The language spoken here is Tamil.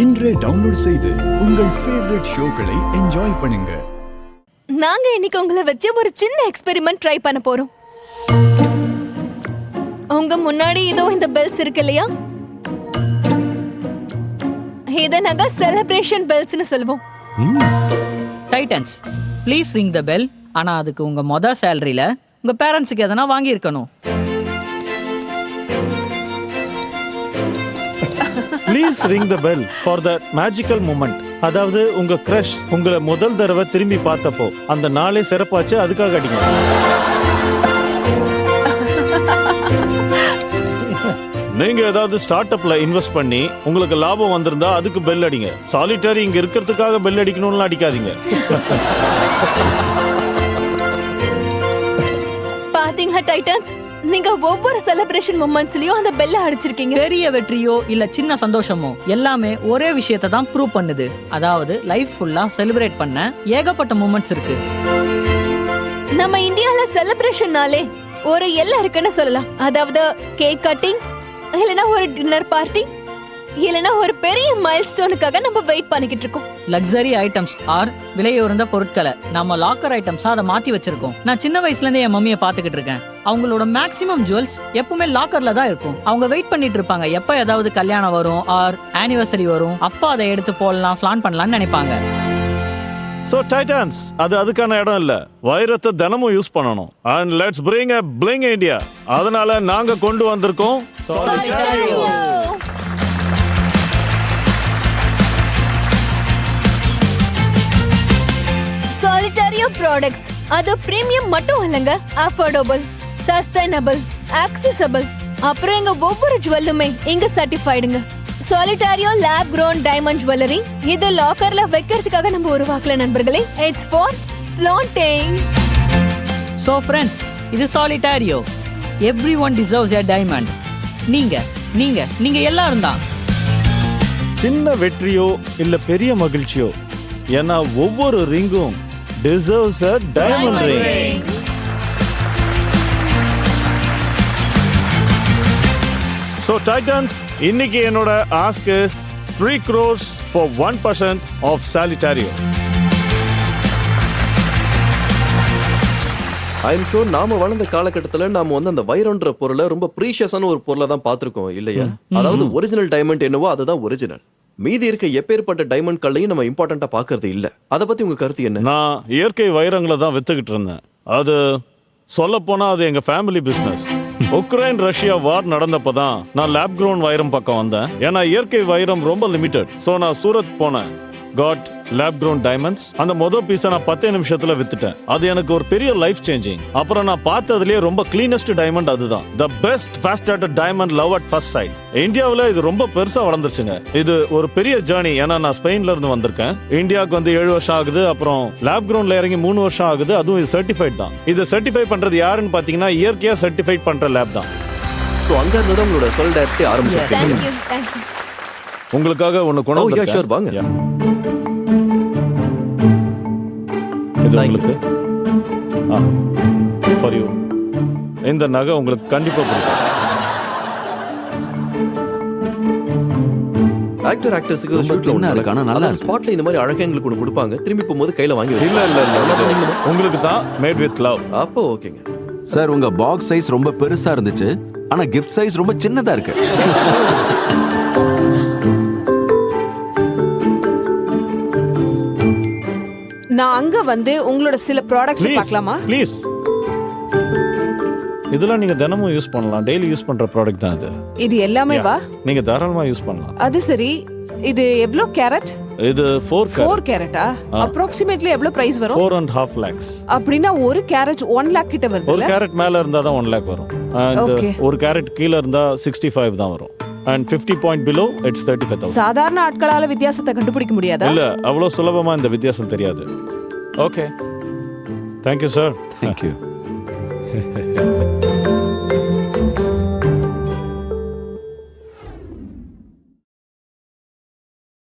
இன்றே டவுன்லோட் செய்து உங்கள் ஃபேவரட் ஷோக்களை என்ஜாய் பண்ணுங்க. நாங்க இன்னைக்கு உங்களை வச்சு ஒரு சின்ன எக்ஸ்பெரிமெண்ட் ட்ரை பண்ண போறோம். உங்க முன்னாடி இதோ இந்த பெல்ஸ் இருக்கு இல்லையா, இத நாங்க செலிப்ரேஷன் பெல்ஸ்னு சொல்லுவோம். Titans, please ring the bell. ஆனா அதுக்கு உங்க மொத சேலரியில உங்க பேரண்ட்ஸுக்கு எதனா வாங்கி இருக்கணும். Please ring the bell for the magical moment. அதாவது உங்க கிரஷ் உங்களை முதல் தடவை திரும்பி பார்த்தப்போ அந்த நாளே சிறப்பாச்சு, அதுக்காக அடிங்க. நீங்க ஏதாவது ஸ்டார்ட் அப்ல இன்வெஸ்ட் பண்ணி உங்களுக்கு லாபம் வந்திருந்தா அதுக்கு பெல் அடிங்க. சாலிட்டரி இங்க இருக்கிறதுக்காக பெல் அடிக்கணும்னு அடிக்காதீங்க. பாத்தீங்களா டைட்டன்ஸ், நீங்க ஒவ்வொரு செலிப்ரேஷன் மொமெண்ட்ஸ்லயும் அந்த பெல்ல அடிச்சிருக்கீங்க. பெரிய வெற்றியோ இல்ல சின்ன சந்தோஷமோ எல்லாமே ஒரே விஷயத்தை தான் ப்ரூவ் பண்ணுது. அதாவது லைஃப் ஃபுல்லா செலிப்ரேட் பண்ண ஏகப்பட்ட மூமெண்ட்ஸ் இருக்கு. நம்ம இந்தியால செலிப்ரேஷன்னாலே ஒரு எல்லை இருக்குன்னு சொல்லலாம். அதாவது கேக் கட்டிங், இல்லனா ஒரு டின்னர் பார்ட்டி, இல்லனா ஒரு பெரிய மைல்ஸ்டோனுக்காக நம்ம வெயிட் பண்ணிக்கிட்டு இருக்கோம். லக்ஸரி ஐட்டம்ஸ் ஆர் விலையுறந்த பொருட்களை நம்ம லாக்கர் ஐட்டம்ஸா அதை மாத்தி வச்சிருக்கோம். நான் சின்ன வயசுல இருந்தே என் மம்மியை பாத்துக்கிட்டு இருக்கேன். அவங்களோட மேக்ஸிமம் ஜுவல்ஸ் எப்பவுமே லாக்கர்ல தான் இருக்கும். அவங்க வெயிட் பண்ணிட்டு இருப்பாங்க எப்ப ஏதாவது கல்யாணம் வரும் ஆர் ஆனிவர்சரி வரும், அப்பா அதை எடுத்து போடலாம், பிளான் பண்ணலாம்னு நினைப்பாங்க. சோ டைட்டன்ஸ், அது அதுக்கான இடம் இல்ல. வைரத்தை தினமும் யூஸ் பண்ணணும். And let's bring a bling India. அதனால நாங்க கொண்டு வந்திருக்கோம் Solitario. Solitario products அது பிரீமியம் மட்டும் இல்லங்க, அஃபோர்டபிள், சஸ்டைனபிள், ஆக்சஸபிள். அப்புறம் எங்க ஒவ்வொரு ஜுவல்லுமே இங்க சர்டிஃபைடுங்க. Solitario lab grown diamond jewelry. இது லாக்கர்ல வைக்கிறதுக்காக நம்ம உருவாக்கல நண்பர்களே. It's for flaunting. So friends, இது Solitario. Everyone deserves a diamond. நீங்க எல்லாரும் தான். சின்ன வெற்றியோ இல்ல பெரிய மகிழ்ச்சியோ, ஏன்னா ஒவ்வொரு ரிங்கும் deserves a diamond ring. So Titans, இன்னைக்கு என்னோட ask is 3 crores for 1% of Solitario. I'm sure நாம வளர்ந்த காலகட்டத்துல நாம அந்த வைரம்ன்ற பொருளை ரொம்ப ப்ரீஷியஸான ஒரு பொருளை தான் பார்த்திருக்கோம் இல்லையா? அதாவது ஒரிஜினல் டைமண்ட் என்னவோ அதுதான் ஒரிஜினல். மீதி இருக்க எப்பேற்பட்ட டைமண்ட் கல்லையும் நம்ம இம்பார்ட்டண்டா பாக்குறது இல்ல. அதை பத்தி உங்க கருத்து என்ன? நான் இயற்கை வைரங்களை தான் வித்துக்கிட்டு இருந்தேன். அது சொல்ல போனா அது எங்க family business. Ukraine Russia war நடந்தப்பதான் நான் லேப் க்ரோன் வைரம் பக்கம் வந்தேன். ஏன்னா இயற்கை வைரம் ரொம்ப லிமிட்டட். சோ நான் சூரத் போனேன், காட் லேப் க்ரோன் டைமண்ட்ஸ். அந்த மொதல் பீஸை நான் 10 நிமிஷத்துல வித்துட்டேன். அது எனக்கு ஒரு பெரிய லைஃப் சேஞ்சிங். அப்புறம் நான் பார்த்ததுலயே ரொம்ப கிளீனஸ்ட் டைமண்ட் அதுதான். The best fast diamond, love at first sight. இந்தியாவில் இது ரொம்ப பெருசா வளர்ந்துருச்சுங்க. இது ஒரு பெரிய ஜேர்னி. ஏன்னா நான் ஸ்பெயின்ல இருந்து வந்திருக்கேன். இந்தியாவுக்கு வந்து 7 வருஷம் ஆகுது. அப்புறம் லேப் க்ரோன்ல இறங்கி 3 வருஷம் ஆகுது. அதுவும் இது சர்டிஃபைட் தான். இது சர்டிஃபை பண்றது யாருன்னு பாத்தீங்கன்னா இயற்கையா சர்டிஃபைட் பண்ற லேப் தான். சோ அங்க இருந்து உங்களோட Solidarity ஆரம்பிச்சிருக்கீங்க. Thank you. உங்களுக்காக ஒன்னு கொண்டு வந்திருக்கேன். ஷூர், வாங்க. இது உங்களுக்கு ஃபார் யூ. இந்த நகை உங்களுக்கு கண்டிப்பா பிடிக்கும். ஆக்டர்ஸ்க்கு ஷூட்ல ஒண்ணு இருக்கானா, நல்லா ஸ்பாட்ல இந்த மாதிரி அழகா எங்களுக்கு ஒன்னு கொடுப்பாங்க. திரும்பி போகும்போது கையில வாங்கி இல்ல உங்களுக்கு தான் மேட் வித் லவ். அப்போ ஓகேங்க சார். உங்க பாக்ஸ் சைஸ் ரொம்ப பெருசா இருந்துச்சு, ஆனா கிஃப்ட் சைஸ் ரொம்ப சின்னதா இருக்கு. நான் அங்க வந்து உங்களோட சில ப்ராடக்ட்ஸ் பார்க்கலாமா? ப்ளீஸ். இதெல்லாம் நீங்க தினமும் யூஸ் பண்ணலாம். டெய்லி யூஸ் பண்ற ப்ராடக்ட் தான் இது. இது எல்லாமே வா? நீங்க தாராளமா யூஸ் பண்ணலாம். அது சரி, இது எவ்வளவு கேரட்? இது 4 கேரட்டா? அப்ராக்ஸிமேட்லி எவ்வளவு பிரைஸ் வரும்? 4.5 lakhs. அப்படினா ஒரு கேரட் 1 lakh கிட்ட வருது. ஒரு கேரட் மேல இருந்தா தான் 1 lakh வரும். ஒரு கேரட் கீழ இருந்தா 65 தான் வரும். And 50 point below it's 35,000. சாதாரண ஆட்களால வித்தியாசத்தை கண்டுபிடிக்க முடியாதா? இல்ல, அவ்வளவு சுலபமா இந்த வித்தியாசம் தெரியாது. Okay, thank you sir. Thank you.